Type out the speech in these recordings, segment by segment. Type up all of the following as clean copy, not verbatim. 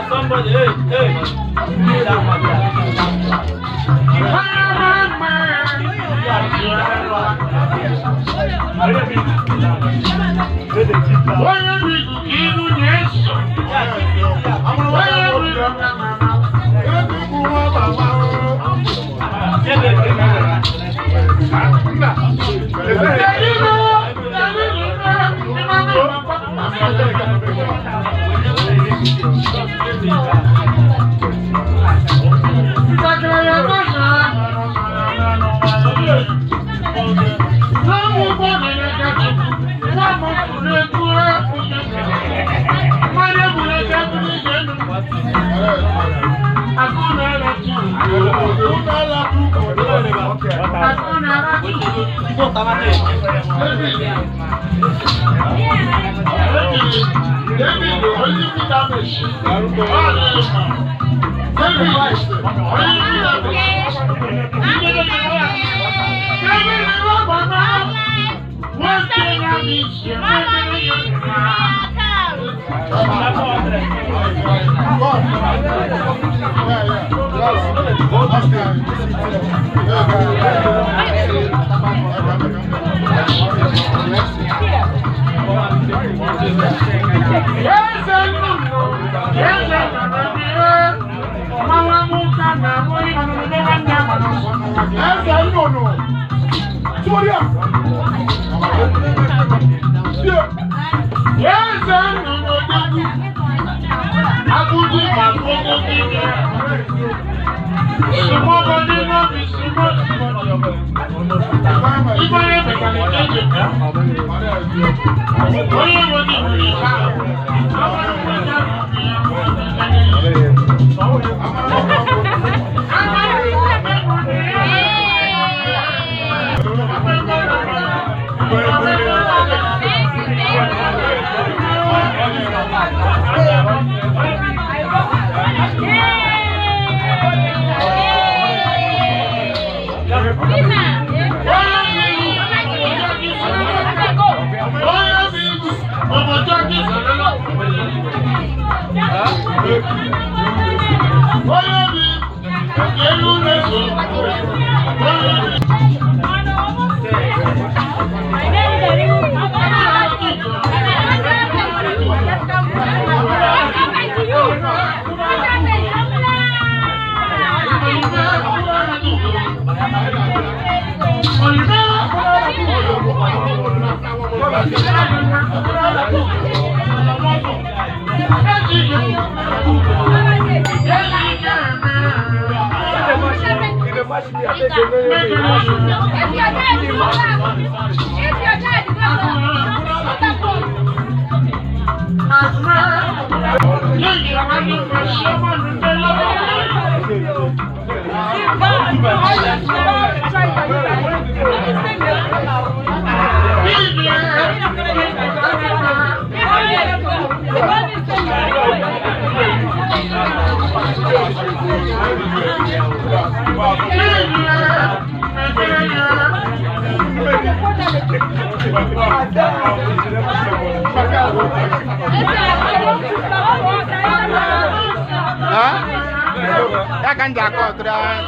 Somebody, hey. Ya kan jago terus.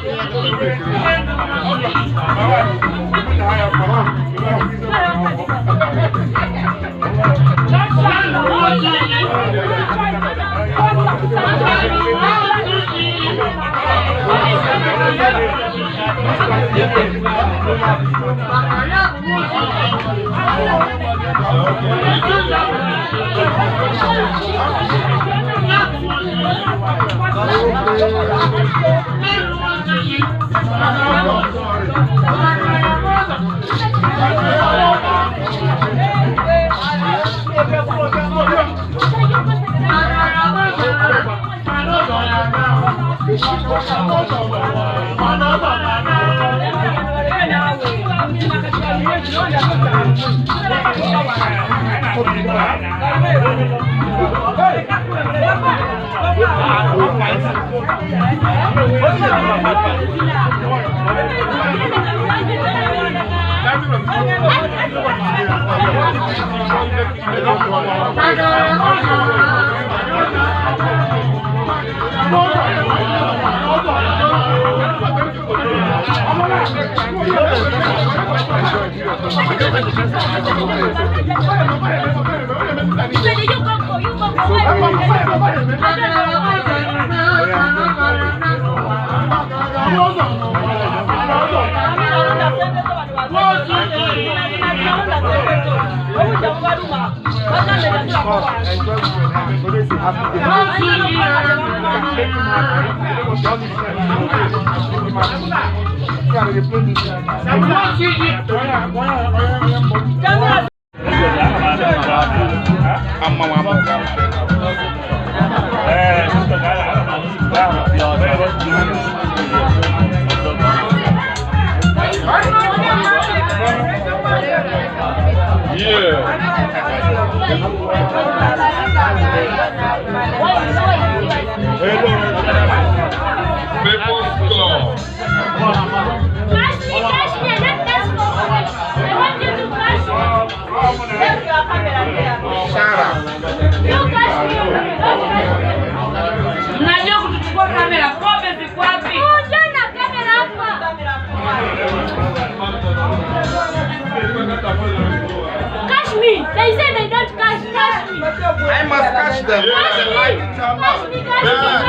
Catch me! They say they don't catch me! I must catch them.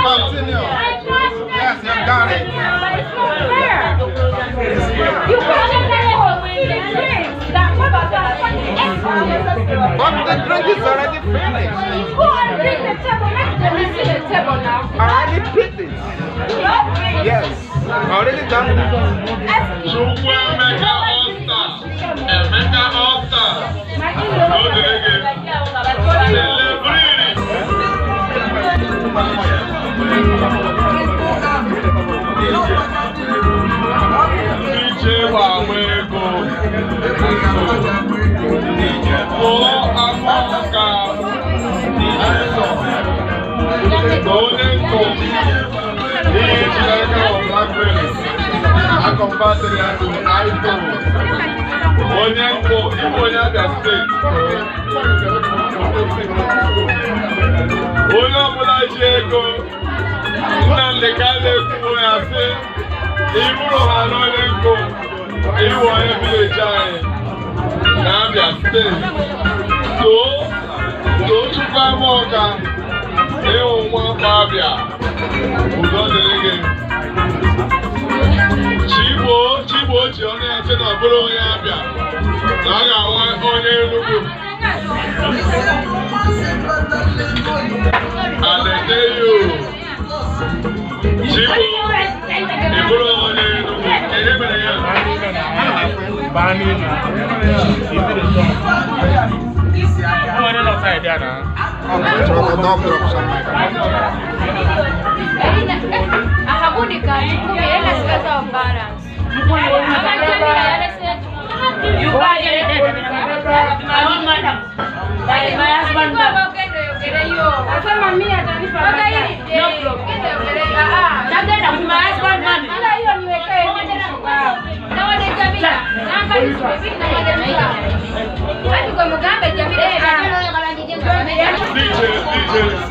Continue. Yes, you got it. But it's not fair! You catch them when they drink! But the drink is already finished. Go and bring the table. Let them see the table now. I already picked it. Yes. Already done it.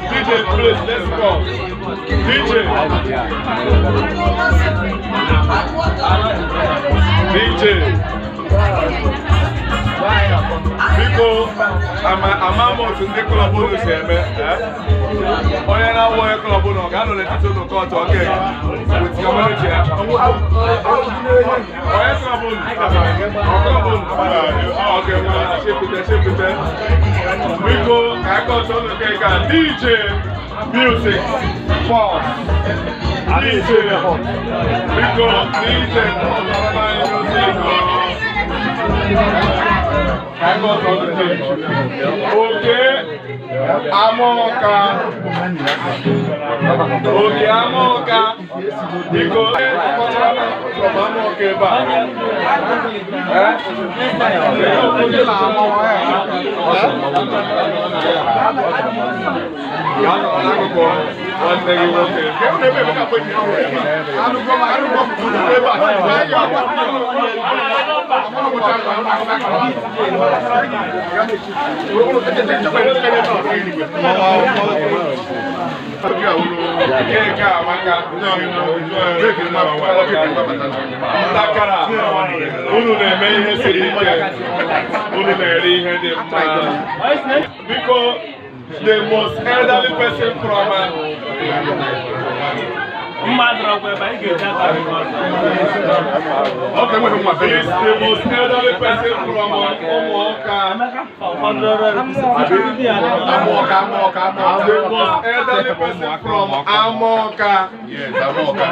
DJ, please, let's go. DJ. Because I'm out to the club on the same. When I work a club on, I don't let you to go to a game with your manager. I got on the cake and DJ music pause. DJ because DJ I got on the cake. Okay, Amoka. Okay, Amoka. Because Amoka. Because the most elderly person from okay, wait, the most elderly person from Omoka. The most elderly person from Amoka. Yes, Amoka.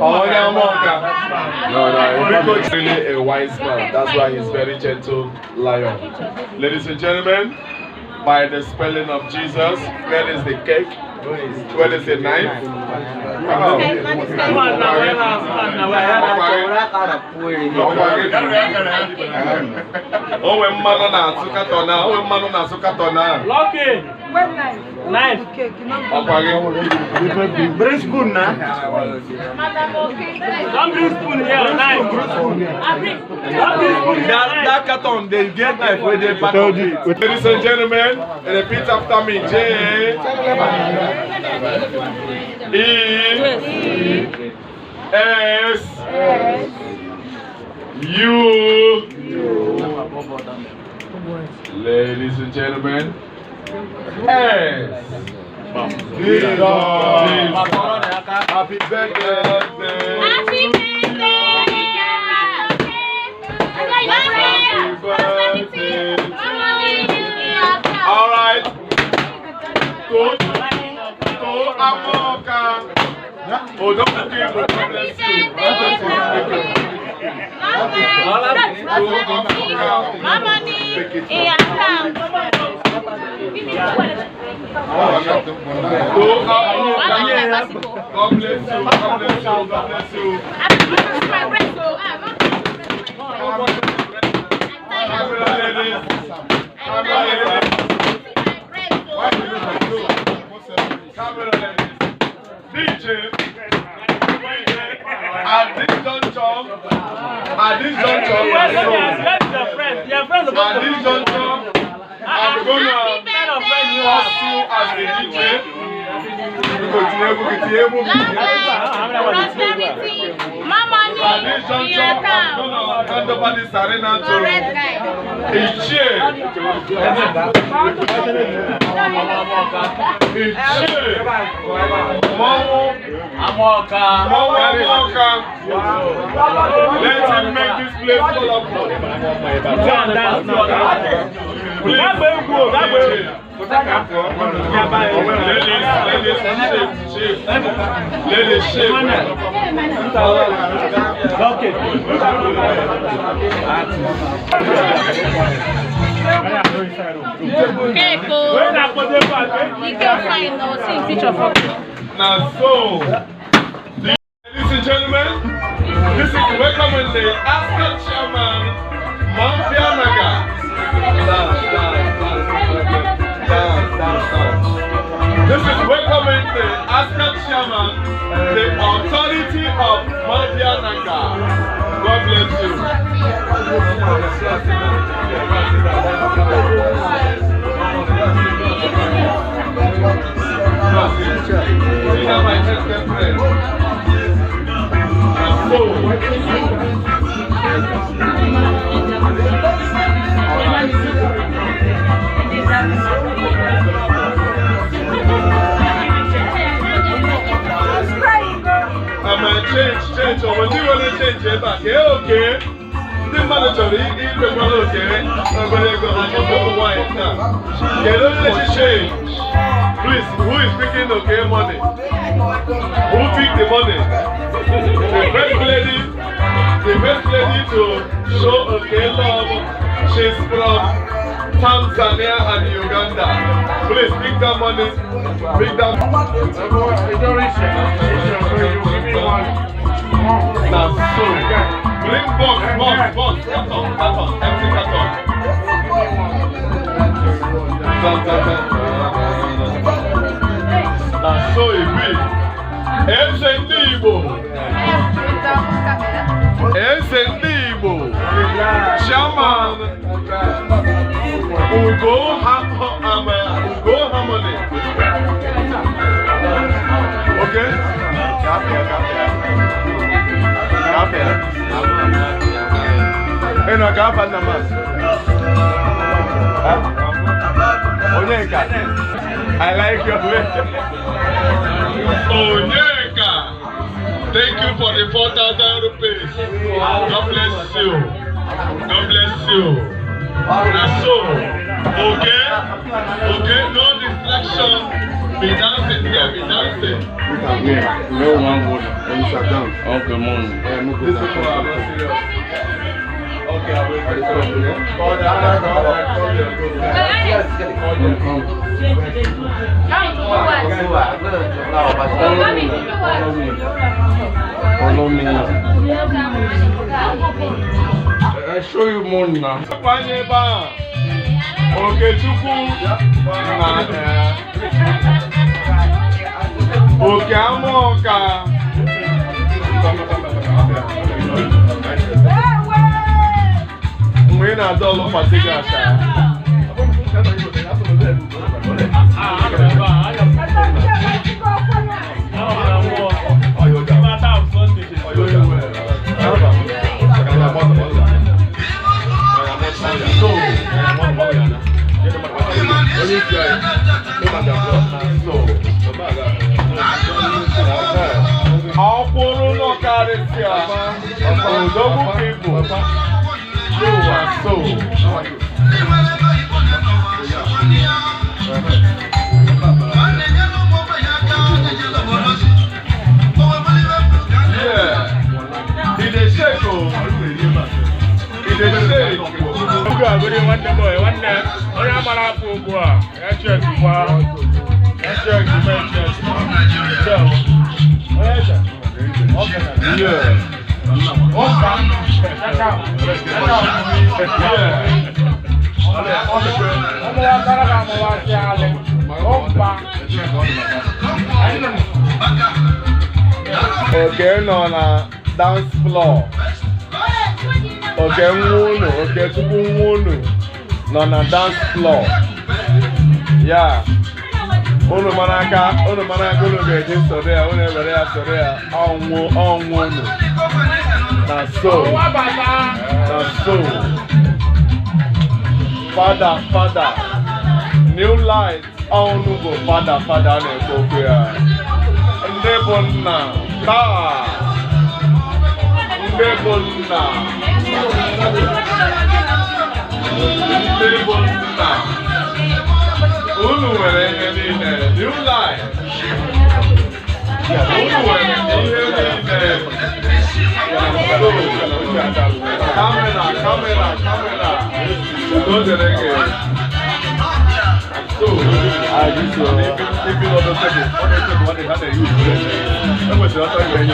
Oh, yeah, Amoka. No, Rico is really a wise man. That's why he's very gentle lion. Ladies and gentlemen, by the spelling of Jesus, where is the cake? Where is the knife? Oh, when Manona Sukatona, oh, Manona Sukatona. Lock in. Knife. Bring spoon now. Don't bring spoon here. Knife. That carton, they get knife where they pack it. Ladies and gentlemen, repeat after me. J E S U. Ladies and gentlemen, S. Happy birthday. Happy birthday. All right. Good. Amoka. Oh, don't forget to bless you. Mama need a account. God bless you. God bless you. God bless you. DJ, at this junction, I'm going to ask you as a DJ. Mama At this junction, I'm going to hand over this arena to Ichie. Amoka. Let him make this place colorful. Ladies, shape. Okay. Now, so, ladies and gentlemen, this is welcoming the Ascot Chairman, Mafia Naga. This is welcoming the Ascot Chairman, the authority of Mafia Naga. God bless you. These are my best friends. I'm a change. When you want to change it back, okay. The manager, he's the one okay. I'm going to go white now. Get on the change. Please, who is picking okay money? Who picked the money? The first lady to show okay love. She's from Tanzania and Uganda. Please pick that money. Pick that money. Now, so bring box, carton, empty carton. Eze ndị Igbo. Eze ndị Igbo. Chairman Ugo Harmony. Okay? Eno gafa na mas. Onyeka. I like your way. Onyeka. Thank you for the 4,000 rupees. God bless you. God bless you. And so, okay? Okay, no distraction. Be dancing here, be dancing. No one would. When you sat down. Okay, morning. This is what I'm not serious. Okay, I'll wait for the phone. Follow me. I'll show you more now. Okay, Chukwu. Okay, Amoka. When I don't fatigue us. Okay, no, na dance floor. Okay, Nwunu. Okay, Chukwu Nwunu. No, na dance floor. Yeah. Unu manaka, unu ga-eji soro ya, unu ewere ya soro ya. Nwunu. Na so. Father. New light. Unu go father na-ekwu okwu ya. Ndị bụ nna taa. Ndị bụ nna. Unu nwere ihe niile. New life. Unu nwere ihe niile. Camera. So, I just if you know the second, what they have to use. That was the other way you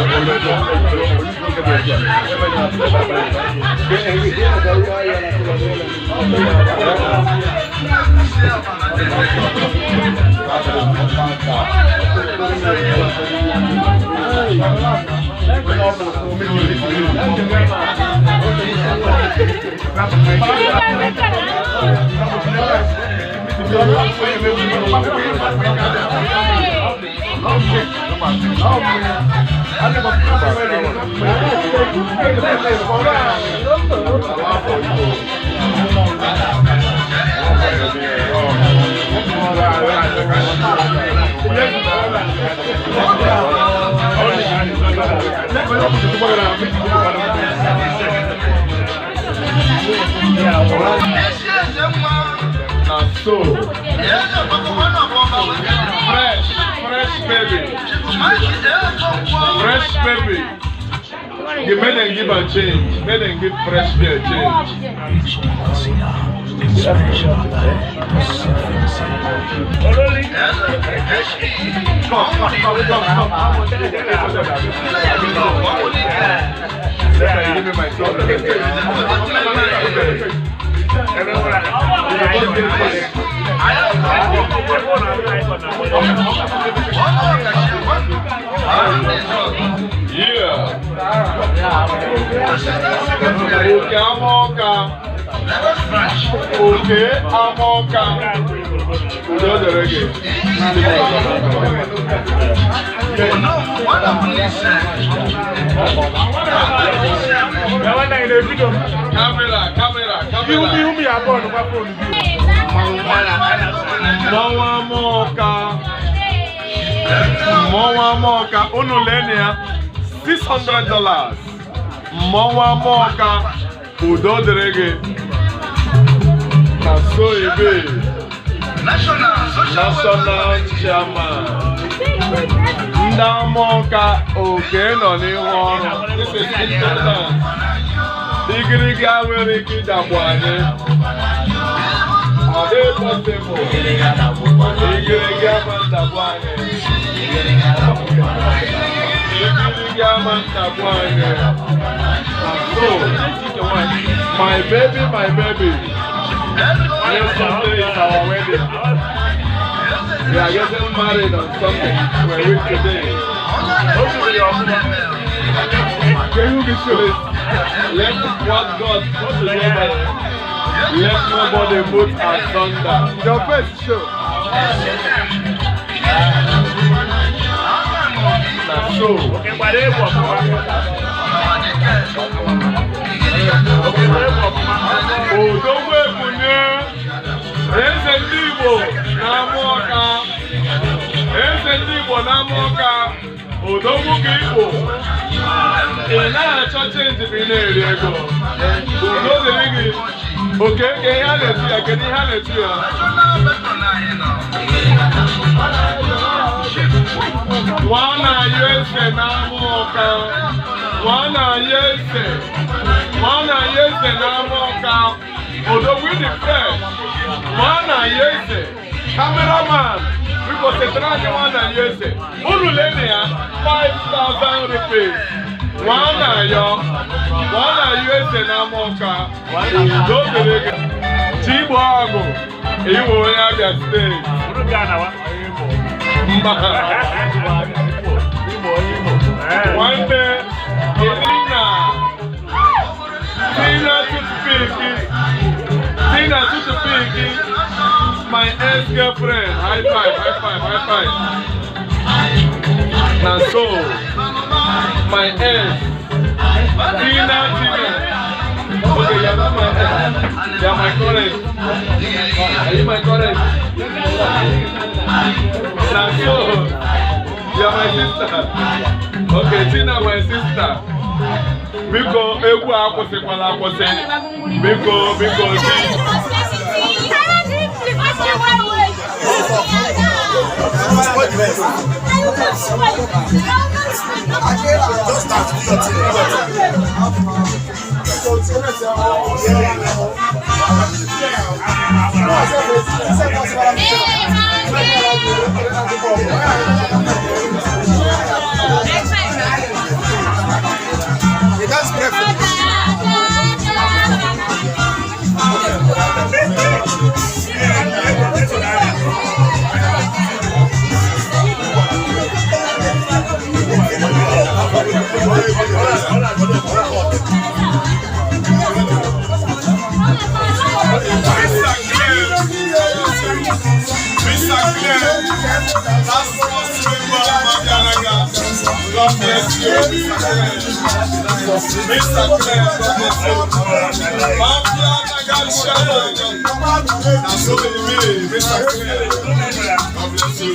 So, fresh baby. You made them give a change. Made them give fresh beer change. Come. Give me my son. Okay, Amoka. Okay, Amoka. Do the reggae. Camera. Moka. Unulenia. $600. Moka. Udo the reggae. So National Chairman. Ndamoka Ogeno ni one. This is important. Igiriga were kidabwane. Are they possible? Igiriga mandabwane. So, my baby. Yesterday is our wedding. We are getting married on Sunday. We're with today. Can you be sure? Let what God put together. Let nobody put asunder. Your face show. So. Odogwe bunye eze ndị Igbo n'Amawka Odogwu ka Igbo ị na-achọ chenji bụ ị na-eri ego udo dịrị gị oke ihe a na-eti ya kedu ihe a na-eti ya nwana ya eze n'Amawka nwana ya eze n'Amawka Odogwu the fresh nwana ya eze cameraman biko setara anyị nwana ya eze unu lene ya 5,000 rupees nwana ya eze n'Amawka udo dịrị gị Chigbo Agụ iwe onye Abia steeti mba nwanne Tina Tutupiki, my ex-girlfriend. High five. Now so, my ex, Tina. Okay, you're not my ex. You're my current. Are you my current? Now so, you're my sister. Okay, Tina, my sister. Biko egwu akwụsịkwala akwụsị. Biko di. That's perfect. God bless you. Mr. Claire, God bless you. That's so many Mr. Claire, God bless you.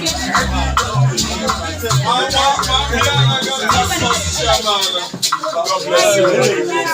God bless you.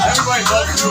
Everybody loves you.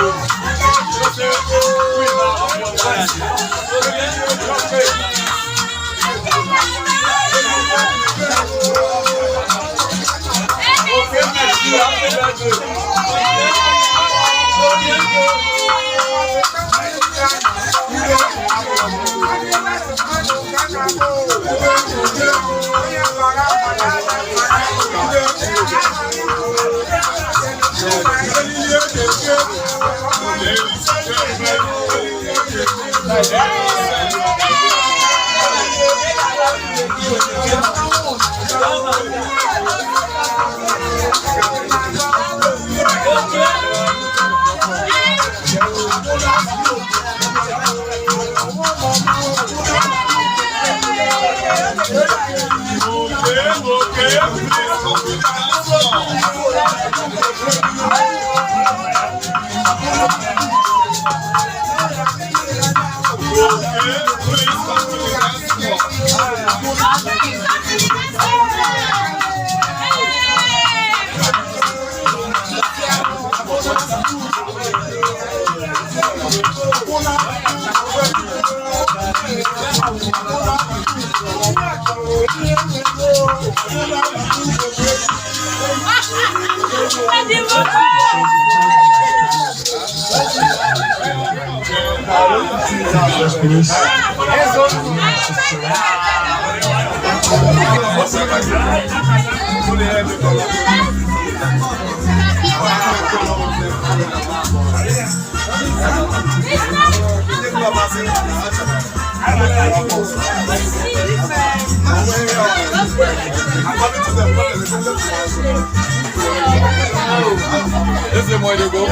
This is where they go.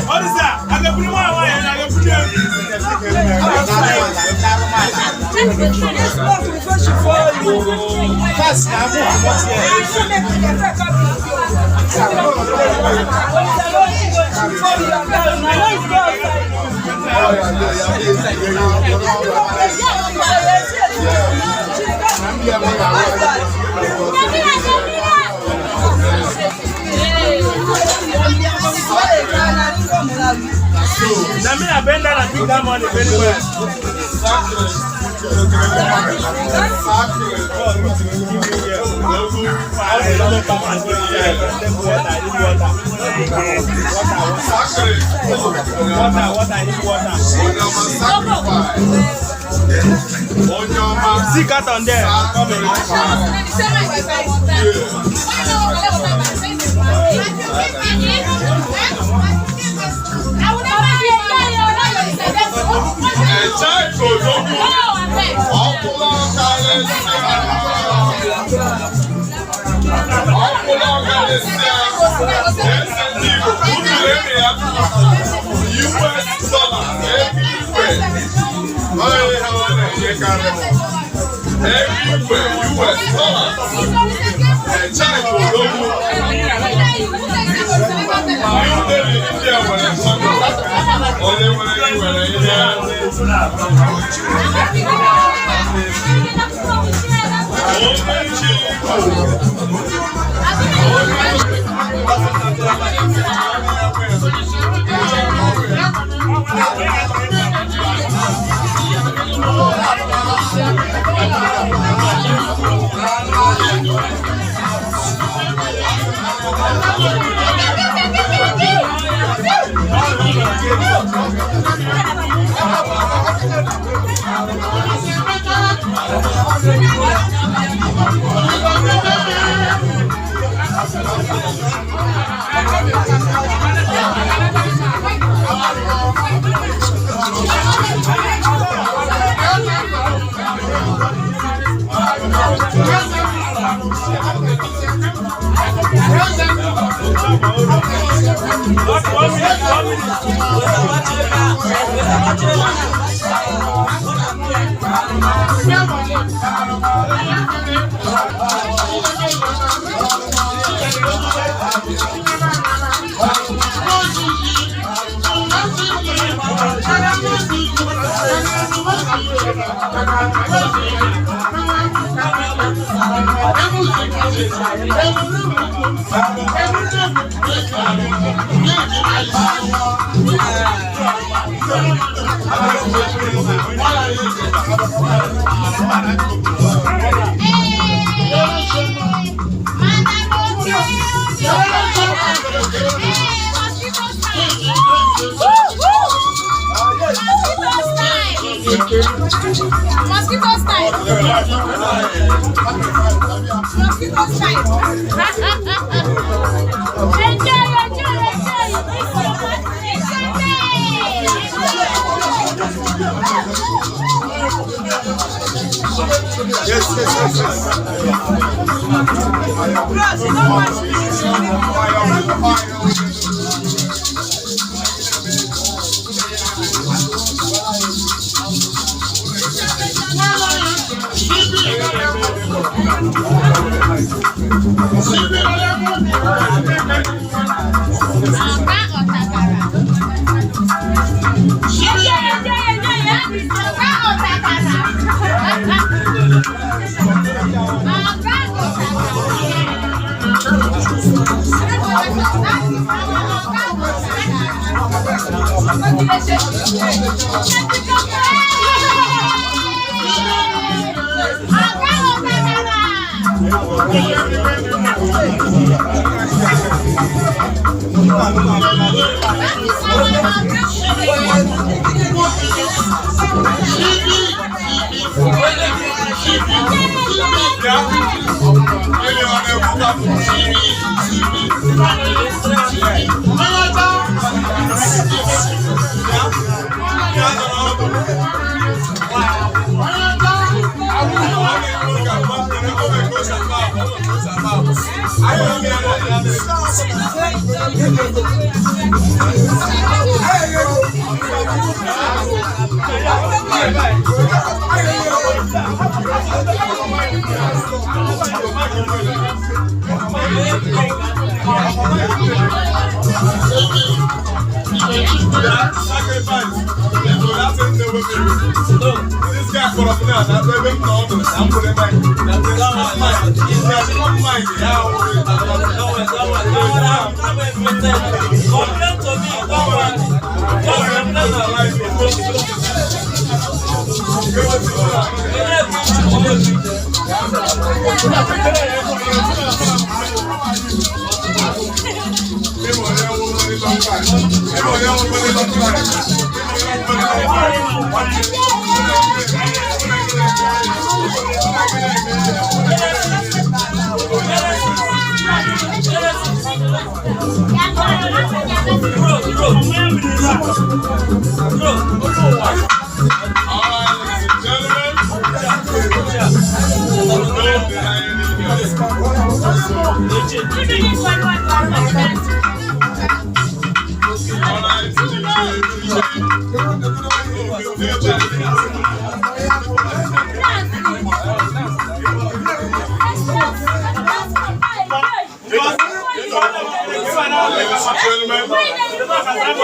What is that? I can put it on and I can put it I bend down and pick that money very well. See cat on there.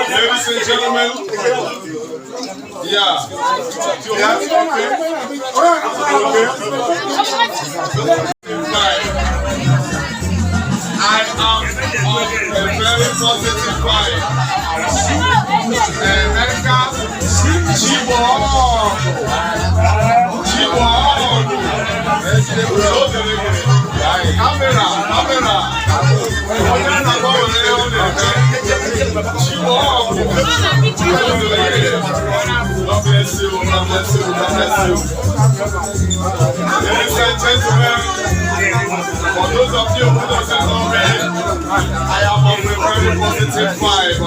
Ladies and gentlemen, yeah. I am on a very positive vibe. America, Camera. God bless you. Ladies and gentlemen, for those of you who doesn't know me, I am on a very positive vibe.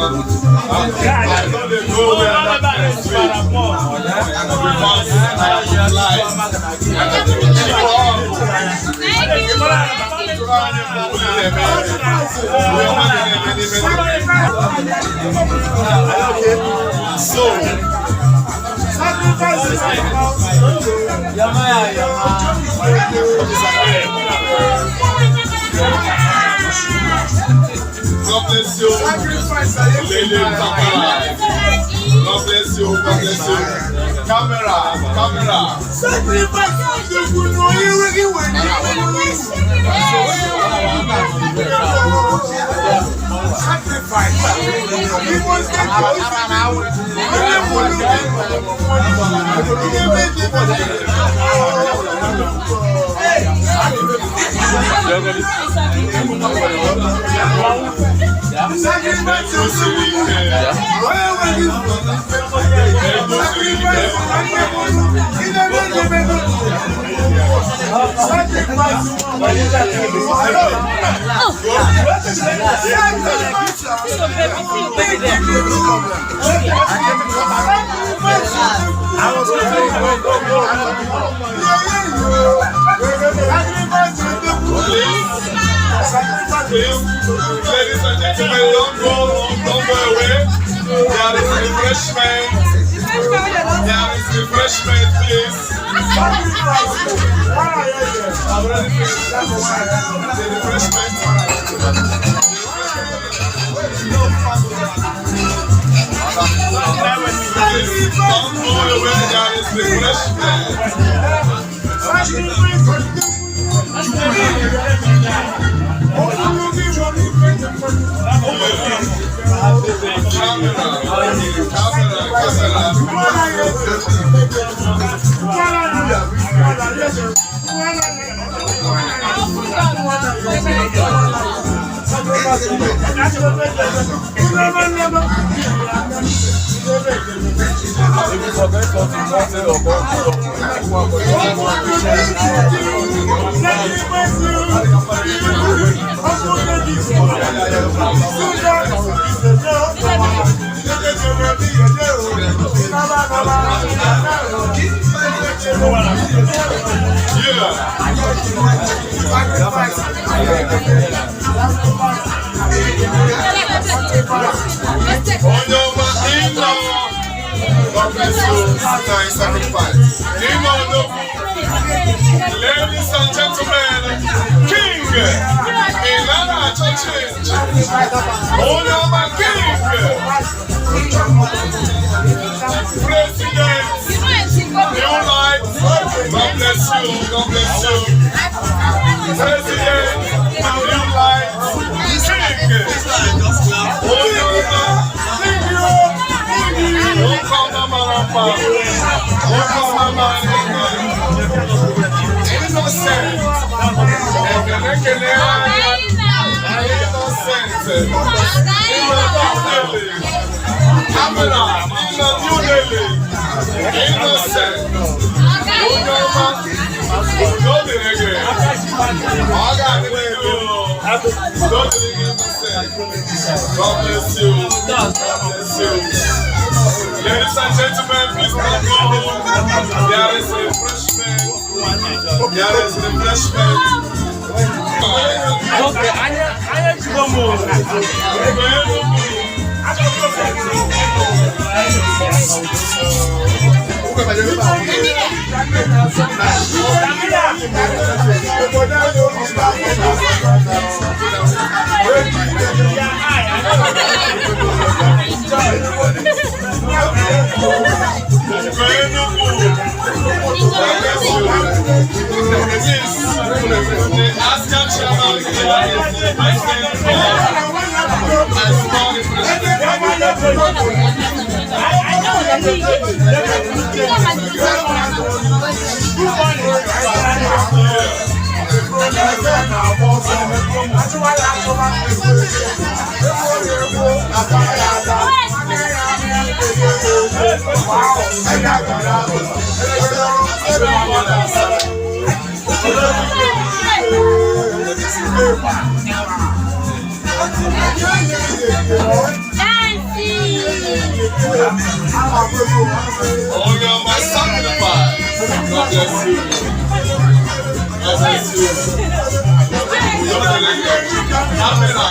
I know they go where I'm next week. Because I am live. So, God bless you, Lady Takala. God bless you. Camera. Ladies and gentlemen, don't go away. There is refreshment, please. I'm ready for the refreshment. Please don't go away. There is refreshment. God bless you. Nice sacrifice. Ladies and gentlemen, King Ilana Church. Onyoma King. President. New life. God bless you. President. New life. King. Onyoma. Thank you. God bless you. God bless you. Ladies and gentlemen, please come home. There is refreshment. There is refreshment. Okay, I have to go more. Oh, you're my sacrifice. God bless you. God bless you. Camera.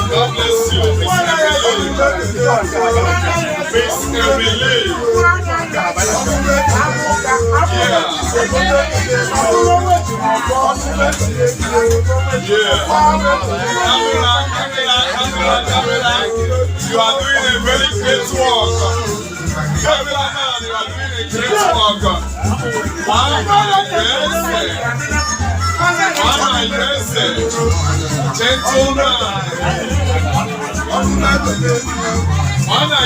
God bless you. Peace and relief. You are doing a very great work. Cameraman, you are doing a great work. Gentleman.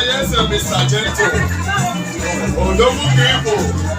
Yes, Mr. Gentle. Odogu people.